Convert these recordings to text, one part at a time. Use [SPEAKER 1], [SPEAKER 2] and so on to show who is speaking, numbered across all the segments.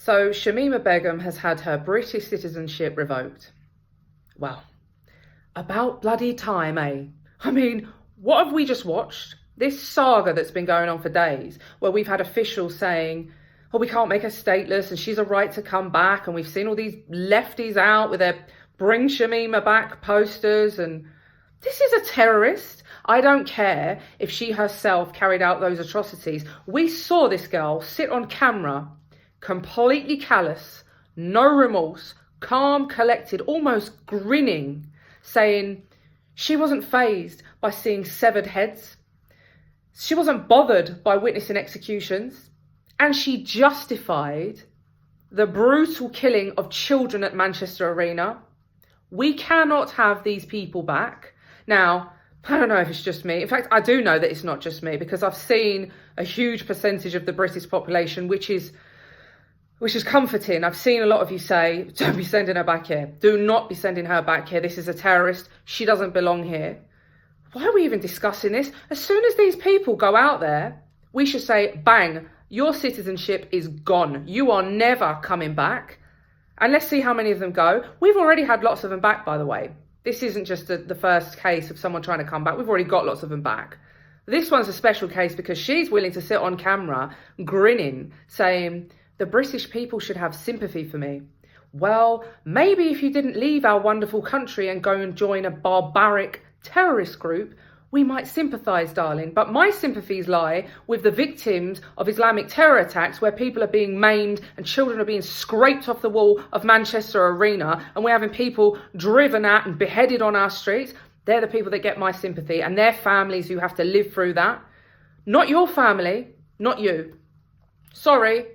[SPEAKER 1] So Shamima Begum has had her British citizenship revoked. Well, about bloody time, eh? I mean, what have we just watched? This saga that's been going on for days, where we've had officials saying, oh, we can't make her stateless and she's a right to come back. And we've seen all these lefties out with their bring Shamima back posters. And this is a terrorist. I don't care if she herself carried out those atrocities. We saw this girl sit on camera, completely callous, no remorse, calm, collected, almost grinning, saying she wasn't fazed by seeing severed heads. She wasn't bothered by witnessing executions. And she justified the brutal killing of children at Manchester Arena. We cannot have these people back. Now, I don't know if it's just me. In fact, I do know that it's not just me, because I've seen a huge percentage of the British population, which is comforting. I've seen a lot of you say, don't be sending her back here. Do not be sending her back here. This is a terrorist. She doesn't belong here. Why are we even discussing this? As soon as these people go out there, we should say, bang, your citizenship is gone. You are never coming back. And let's see how many of them go. We've already had lots of them back, by the way. This isn't just the first case of someone trying to come back. We've already got lots of them back. This one's a special case because she's willing to sit on camera, grinning, saying, the British people should have sympathy for me. Well, maybe if you didn't leave our wonderful country and go and join a barbaric terrorist group, we might sympathise, darling. But my sympathies lie with the victims of Islamic terror attacks, where people are being maimed and children are being scraped off the wall of Manchester Arena, and we're having people driven at and beheaded on our streets. They're the people that get my sympathy, and their families who have to live through that. Not your family, not you. Sorry.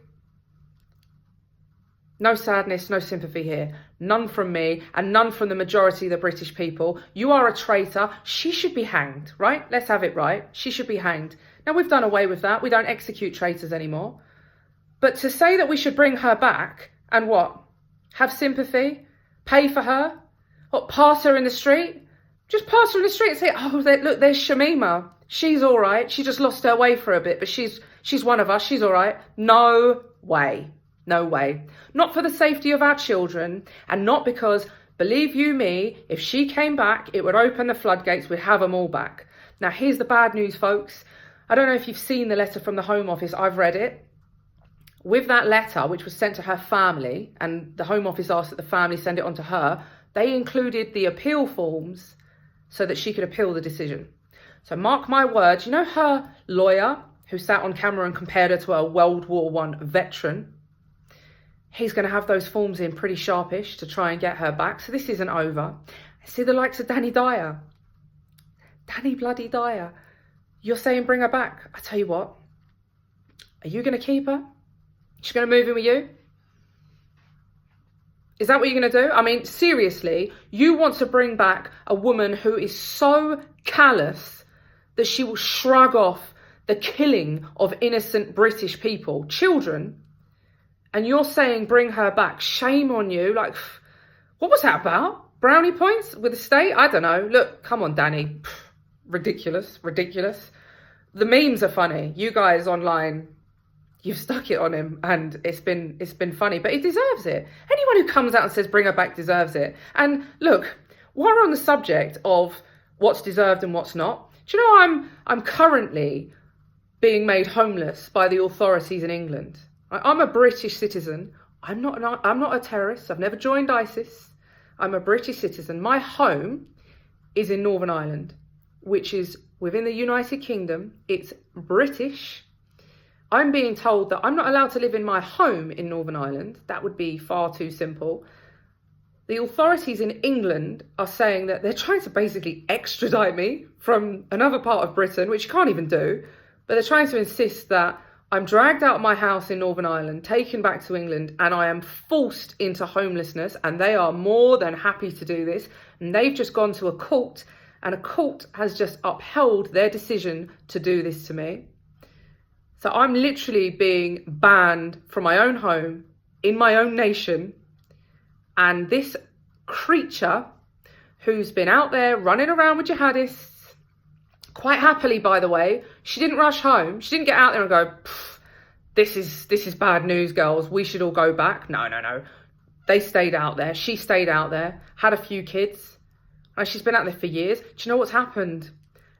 [SPEAKER 1] No sadness, no sympathy here. None from me and none from the majority of the British people. You are a traitor. She should be hanged, right? Let's have it right. She should be hanged. Now, we've done away with that. We don't execute traitors anymore. But to say that we should bring her back and what? Have sympathy? Pay for her? What, pass her in the street? Just pass her in the street and say, oh, look, there's Shamima. She's all right. She just lost her way for a bit, but she's one of us. She's all right. No way. No way. Not for the safety of our children, and not because, believe you me, if she came back, it would open the floodgates, we'd have them all back. Now, here's the bad news, folks. I don't know if you've seen the letter from the Home Office. I've read it. With that letter, which was sent to her family, and the Home Office asked that the family send it on to her, they included the appeal forms so that she could appeal the decision. So mark my words, you know her lawyer who sat on camera and compared her to a World War I veteran? He's going to have those forms in pretty sharpish to try and get her back. So this isn't over. I see the likes of Danny Dyer. Danny bloody Dyer. You're saying bring her back. I tell you what. Are you going to keep her? She's going to move in with you? Is that what you're going to do? I mean, seriously, you want to bring back a woman who is so callous that she will shrug off the killing of innocent British people, children, and you're saying bring her back. Shame on you. Like, what was that about? Brownie points with the state? I don't know. Look, come on, Danny. Ridiculous, ridiculous. The memes are funny. You guys online, you've stuck it on him, and it's been funny, but he deserves it. Anyone who comes out and says bring her back deserves it. And look, while we're on the subject of what's deserved and what's not, do you know I'm currently being made homeless by the authorities in England? I'm a British citizen. I'm not a terrorist. I've never joined ISIS. I'm a British citizen. My home is in Northern Ireland, which is within the United Kingdom. It's British. I'm being told that I'm not allowed to live in my home in Northern Ireland. That would be far too simple. The authorities in England are saying that they're trying to basically extradite me from another part of Britain, which you can't even do, but they're trying to insist that I'm dragged out of my house in Northern Ireland, taken back to England, and I am forced into homelessness, and they are more than happy to do this. And they've just gone to a court, and a court has just upheld their decision to do this to me. So I'm literally being banned from my own home, in my own nation, and this creature who's been out there running around with jihadists, quite happily, by the way. She didn't rush home. She didn't get out there and go, this is bad news, girls. We should all go back. No, no, no. They stayed out there. She stayed out there, had a few kids. And she's been out there for years. Do you know what's happened?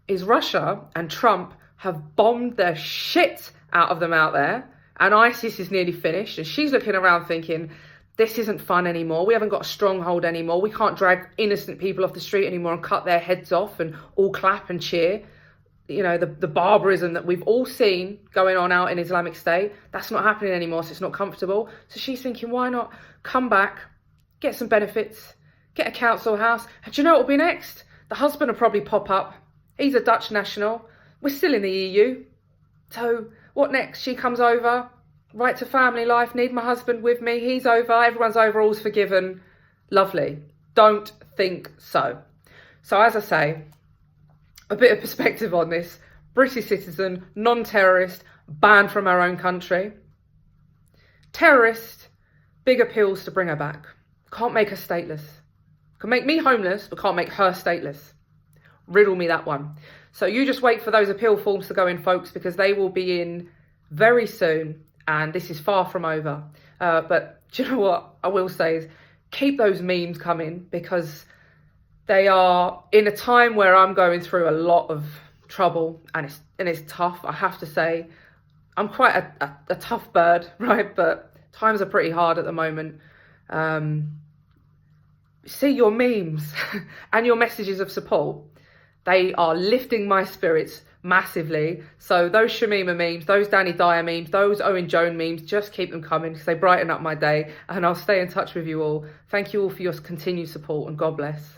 [SPEAKER 1] Is Russia and Trump have bombed the shit out of them out there. And ISIS is nearly finished. And she's looking around thinking, this isn't fun anymore. We haven't got a stronghold anymore. We can't drag innocent people off the street anymore and cut their heads off and all clap and cheer. You know, the barbarism that we've all seen going on out in Islamic State, that's not happening anymore, so it's not comfortable. So she's thinking, why not come back, get some benefits, get a council house. And do you know what will be next? The husband will probably pop up. He's a Dutch national. We're still in the EU. So what next? She comes over, right to family life, need my husband with me. He's over, everyone's over, all's forgiven. Lovely. Don't think so. So as I say, a bit of perspective on this. British citizen, non-terrorist, banned from our own country. Terrorist, big appeals to bring her back. Can't make her stateless. Can make me homeless, but can't make her stateless. Riddle me that one. So you just wait for those appeal forms to go in, folks, because they will be in very soon. And this is far from over. But do you know what I will say is keep those memes coming, because they are in a time where I'm going through a lot of trouble and it's tough. I have to say, I'm quite a tough bird, right? But times are pretty hard at the moment. See your memes and your messages of support. They are lifting my spirits massively. So those Shamima memes, those Danny Dyer memes, those Owen Joan memes, just keep them coming because they brighten up my day. And I'll stay in touch with you all. Thank you all for your continued support, and God bless.